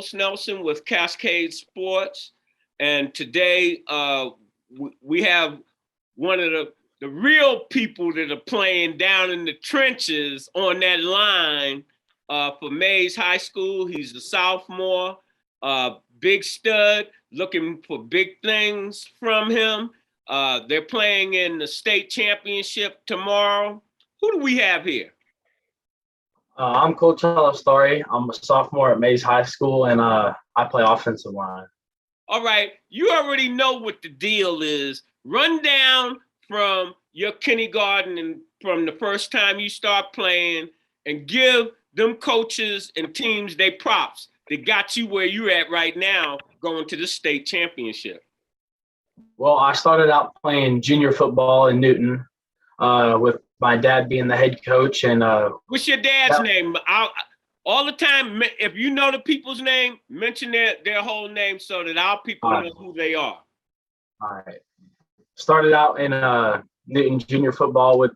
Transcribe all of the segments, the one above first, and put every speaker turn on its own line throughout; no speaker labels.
host, Nelson, with Cascade Sports. And today we have one of the real people that are playing down in the trenches on that line for Maize High School. He's a sophomore, big stud, looking for big things from him. They're playing in the state championship tomorrow. Who do we have here?
I'm Coach Chalastari. I'm a sophomore at Maize High School, and I play offensive line.
All right, you already know what the deal is. Run down from your kindergarten and from the first time you start playing, and give them coaches and teams they props that got you where you're at right now, going to the state championship.
Well, I started out playing junior football in Newton with my dad being the head coach. And
what's your dad's name? All the time, if you know the people's name, mention their whole name so that our people know who they are.
All right. Started out in Newton junior football with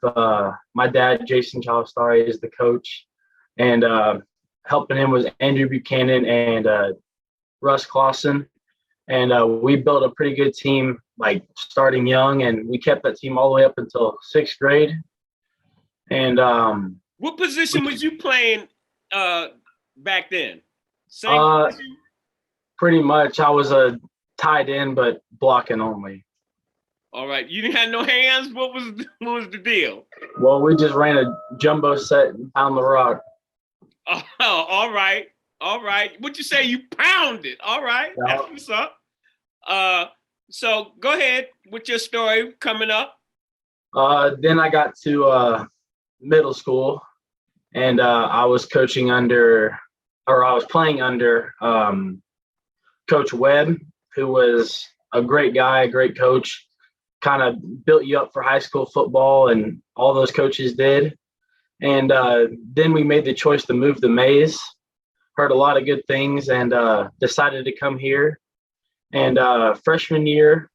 my dad, Jason Chalastari, is the coach. And helping him was Andrew Buchanan and Russ Clausen. And we built a pretty good team, like starting young, and we kept that team all the way up until 6th grade. And
what position was you playing back then? Same position?
Pretty much. I was a tight end, but blocking only.
All right. You didn't have no hands? What was the deal?
Well, we just ran a jumbo set and pound the rock.
Oh, all right. All right. What'd you say? You pounded. All right. Yeah. That's what's up. So go ahead with your story coming up.
Then I got to middle school, and I was playing under Coach Webb, who was a great guy, a great coach, kind of built you up for high school football, and all those coaches did. And then we made the choice to move to Maize. Heard a lot of good things, and decided to come here. And freshman year,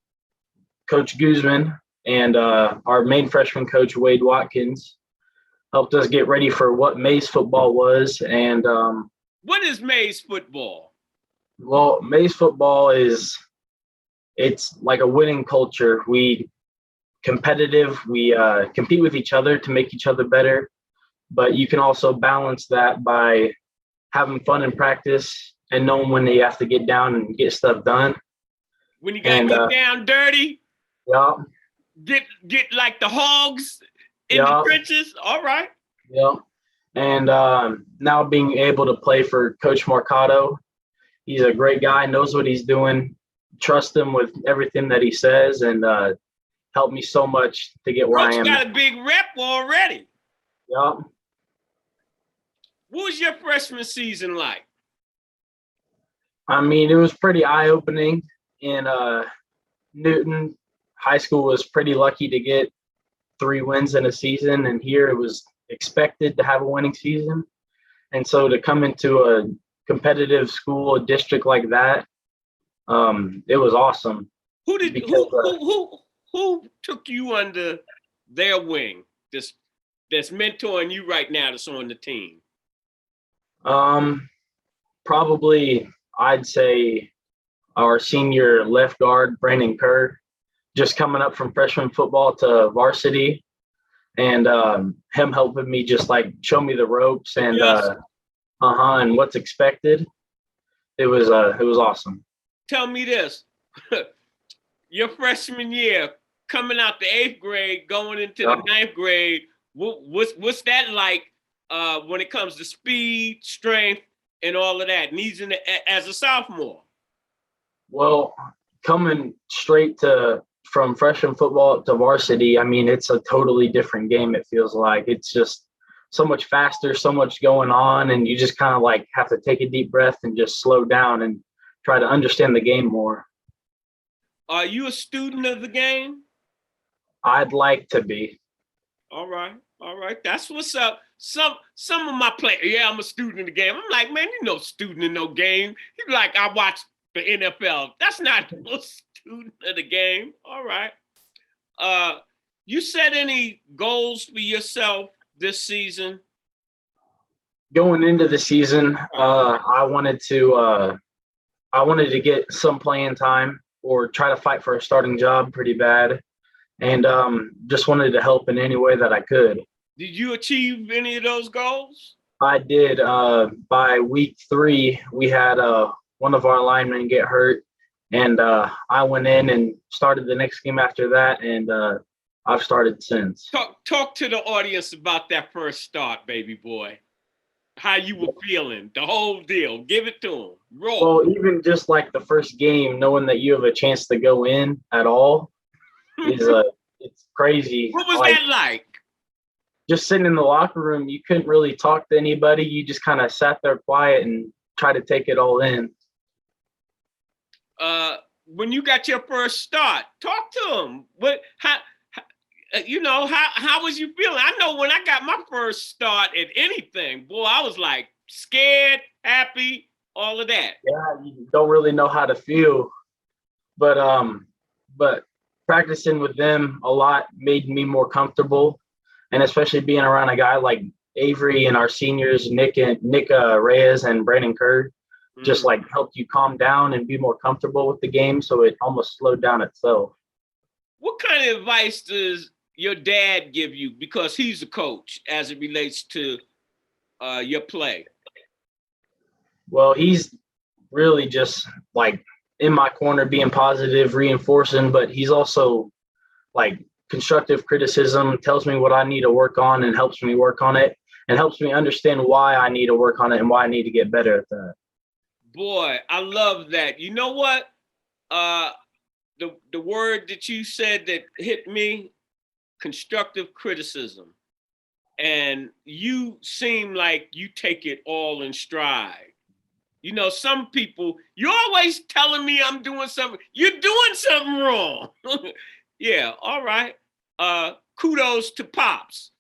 Coach Guzman and our main freshman coach, Wade Watkins, helped us get ready for what Maize football was. And
what is Maize football?
Well, Maize football it's like a winning culture. We competitive. We compete with each other to make each other better. But you can also balance that by having fun in practice and knowing when you have to get down and get stuff done.
When you gotta get down dirty.
Yeah.
Get like the hogs in the trenches. All right.
Yeah. And now being able to play for Coach Marcato, he's a great guy, knows what he's doing. Trust him with everything that he says, and helped me so much to get where I am.
Coach got a big rep already.
Yeah.
What was your freshman season like?
I mean, it was pretty eye-opening. In Newton, high school was pretty lucky to get 3 wins in a season, and here it was expected to have a winning season. And so to come into a competitive school, a district like that, it was awesome.
Who took you under their wing? That's mentoring you right now. That's on the team.
Probably I'd say our senior left guard, Brandon Kerr, just coming up from freshman football to varsity, and him helping me just like show me the ropes and and what's expected. It was awesome.
Tell me this. Your freshman year, coming out the 8th grade, going into the 9th grade, what's that like when it comes to speed, strength, and all of that, needs as a sophomore?
Well, coming straight from freshman football up to varsity, I mean, it's a totally different game, it feels like. It's just so much faster, so much going on, and you just kind of like have to take a deep breath and just slow down and try to understand the game more.
Are you a student of the game?
I'd like to be.
All right. That's what's up. Some of my players, I'm a student of the game. I'm like, man, you no student in no game. He's like, I watch the NFL. That's not no student of the game. All right. You set any goals for yourself this season?
going into the season, I wanted to get some playing time or try to fight for a starting job pretty bad, and just wanted to help in any way that I could.
Did you achieve any of those goals?
I did. By week 3, we had one of our linemen get hurt, and I went in and started the next game after that, and I've started since.
Talk to the audience about that first start, baby boy. How you were feeling, the whole deal. Give it to them. Roll.
Well, even just like the first game, knowing that you have a chance to go in at all is it's crazy.
What was that like?
Just sitting in the locker room, you couldn't really talk to anybody. You just kind of sat there quiet and tried to take it all in.
When you got your first start, talk to them. How was you feeling? I know when I got my first start at anything, boy, I was like scared, happy, all of that.
Yeah, you don't really know how to feel, but practicing with them a lot made me more comfortable, and especially being around a guy like Avery and our seniors, Nick Reyes and Brandon Kerr, just like helped you calm down and be more comfortable with the game. So it almost slowed down itself.
What kind of advice does your dad give you, because he's a coach, as it relates to your play?
Well, he's really just like in my corner, being positive, reinforcing, but he's also like constructive criticism, tells me what I need to work on and helps me work on it, and helps me understand why I need to work on it and why I need to get better at that.
Boy, I love that. You know what? The word that you said that hit me, constructive criticism. And you seem like you take it all in stride. You know, some people, you're always telling me I'm doing something. You're doing something wrong. Yeah, all right. Kudos to Pops.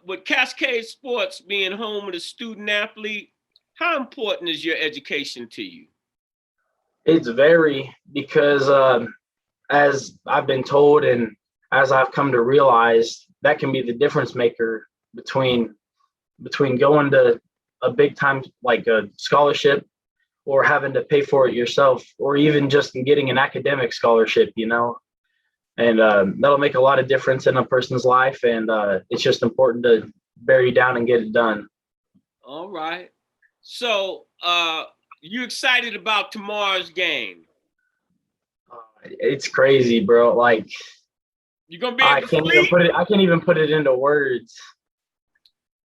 With Cascade Sports being home with a student athlete, how important is your education to you?
It's very, because as I've been told and as I've come to realize, that can be the difference maker between going to a big time like a scholarship or having to pay for it yourself, or even just getting an academic scholarship, you know. And that'll make a lot of difference in a person's life, and it's just important to bury down and get it done.
All right. So you excited about tomorrow's game?
It's crazy, bro. Like,
you're gonna be able to sleep?
I can't even put it into words.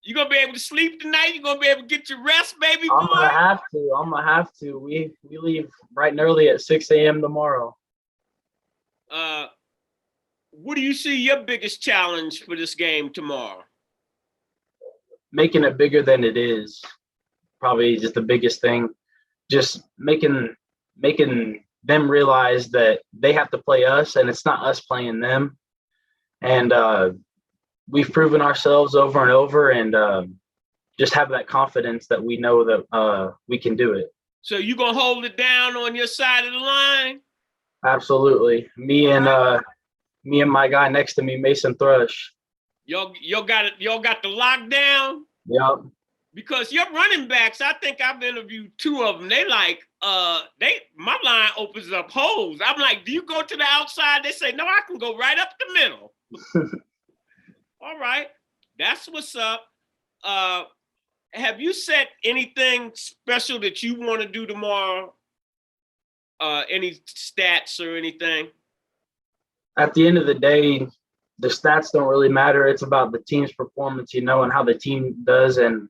You're gonna be able to sleep tonight? You're gonna be able to get your rest, baby boy?
I'm gonna have to. We leave bright and early at 6 a.m. tomorrow.
What do you see your biggest challenge for this game tomorrow?
Making it bigger than it is. Probably just the biggest thing. Just making them realize that they have to play us and it's not us playing them. And we've proven ourselves over and over, and just have that confidence that we know that we can do it.
So you gonna hold it down on your side of the line?
Absolutely. Me and my guy next to me, Mason Thrush.
Y'all got it. Y'all got the lockdown.
Yep.
Because your running backs, I think I've interviewed 2 of them. They like, my line opens up holes. I'm like, do you go to the outside? They say, no, I can go right up the middle. All right, that's what's up. Have you set anything special that you want to do tomorrow? Any stats or anything?
At the end of the day, the stats don't really matter. It's about the team's performance, you know, and how the team does. And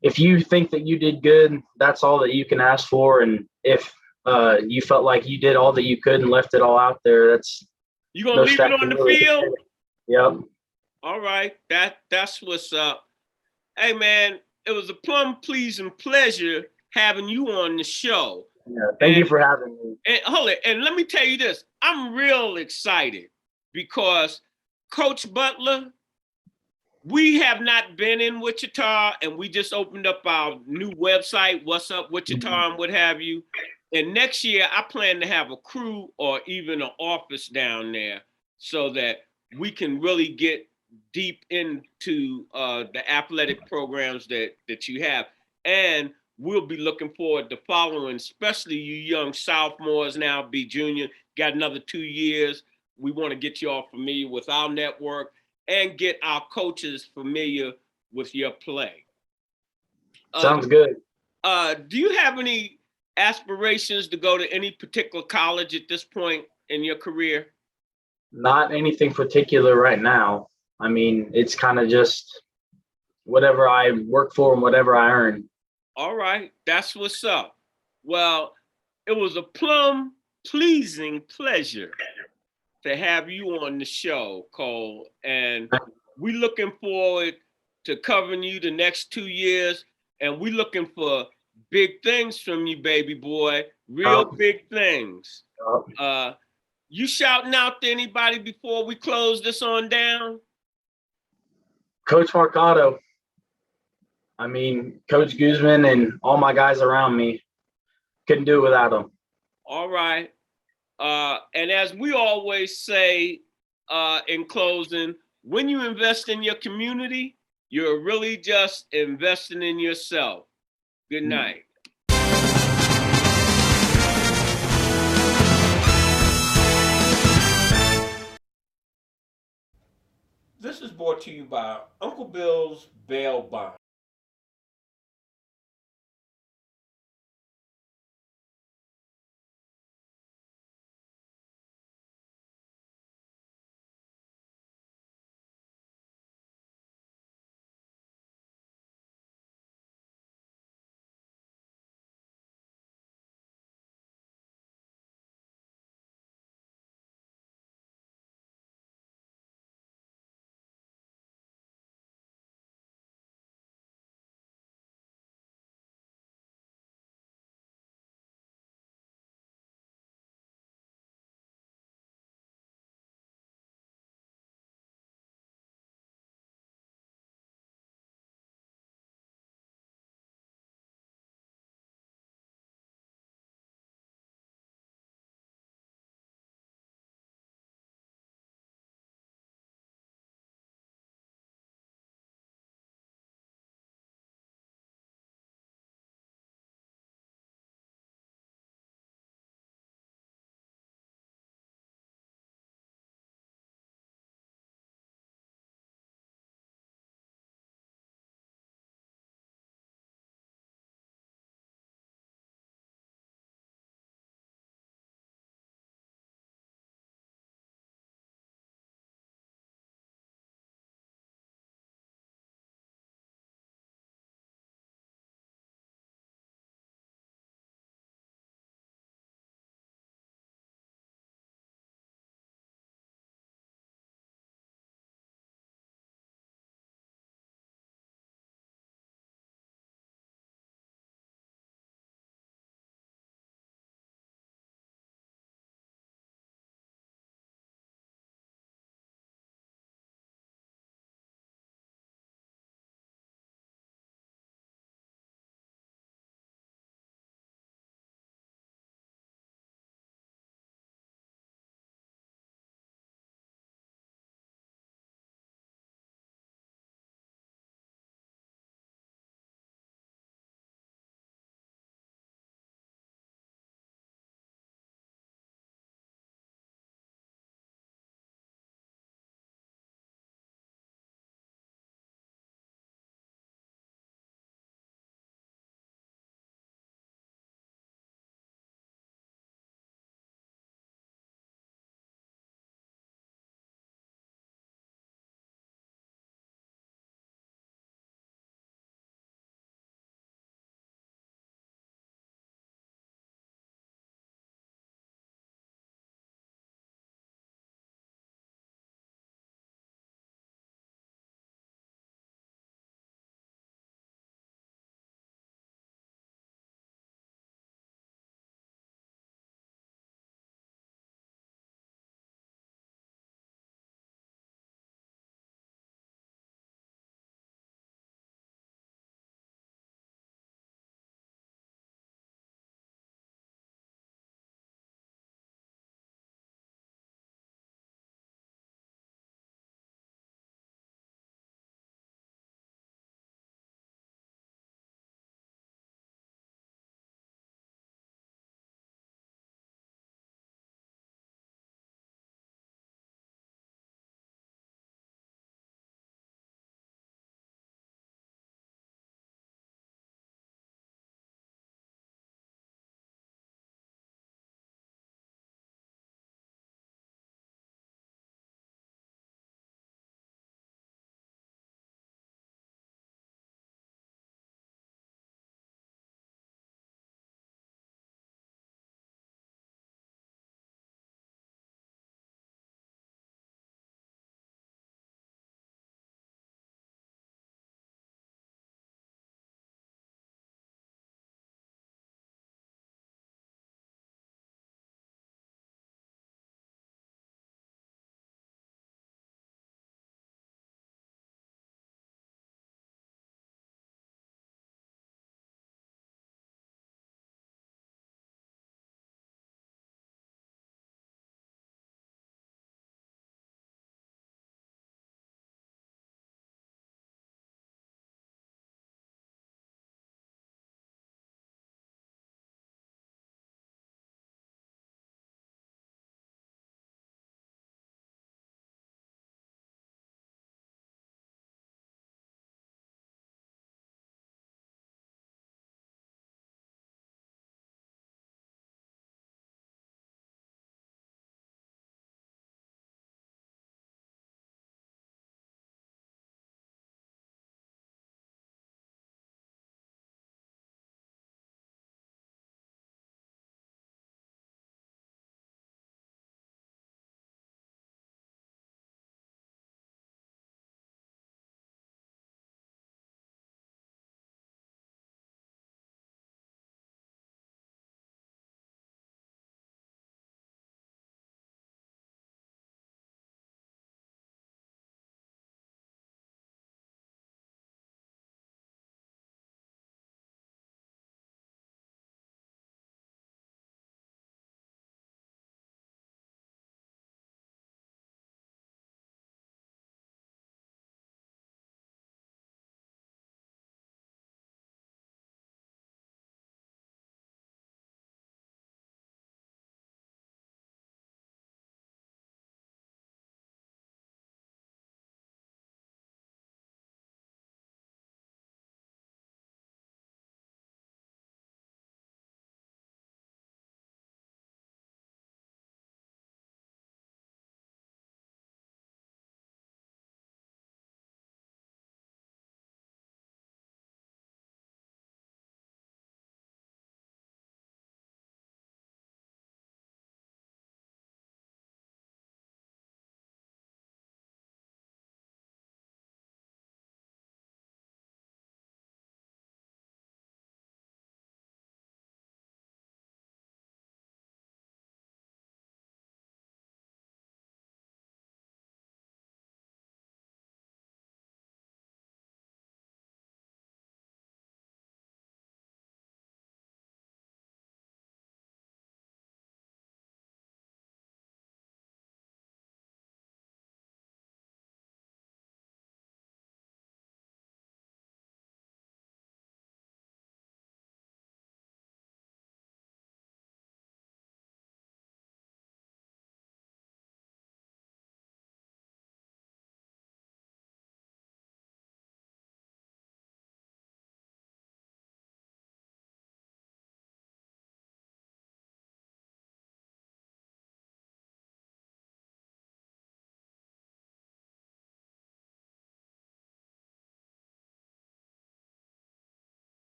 if you think that you did good, that's all that you can ask for. And if you felt like you did all that you could and left it all out there, that's
you gonna leave it on the field.
Yep.
All right, that's what's up. Hey man, it was a plum pleasing pleasure having you on the show.
Yeah, thank you for having me.
And hold it, and let me tell you this: I'm real excited because Coach Butler, we have not been in Wichita, and we just opened up our new website, What's Up Wichita, and what have you. And next year, I plan to have a crew or even an office down there so that we can really get deep into the athletic programs that you have. And we'll be looking forward to following, especially you young sophomores now, be junior, got another 2 years. We want to get you all familiar with our network and get our coaches familiar with your play.
Sounds good.
Do you have any aspirations to go to any particular college at this point in your career?
Not anything particular right now. I mean, it's kind of just whatever I work for and whatever I earn.
All right, that's what's up. Well, it was a plum pleasing pleasure to have you on the show, Cole. And we're looking forward to covering you the next 2 years. And we're looking for big things from you, baby boy. Real big things. You shouting out to anybody before we close this on down?
Coach Marcato. I mean, Coach Guzman and all my guys around me. Couldn't do it without them.
All right. And as we always say in closing, when you invest in your community, you're really just investing in yourself. Good night. This is brought to you by Uncle Bill's Bail Bond.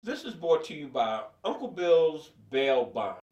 This is brought to you by Uncle Bill's Bail Bond.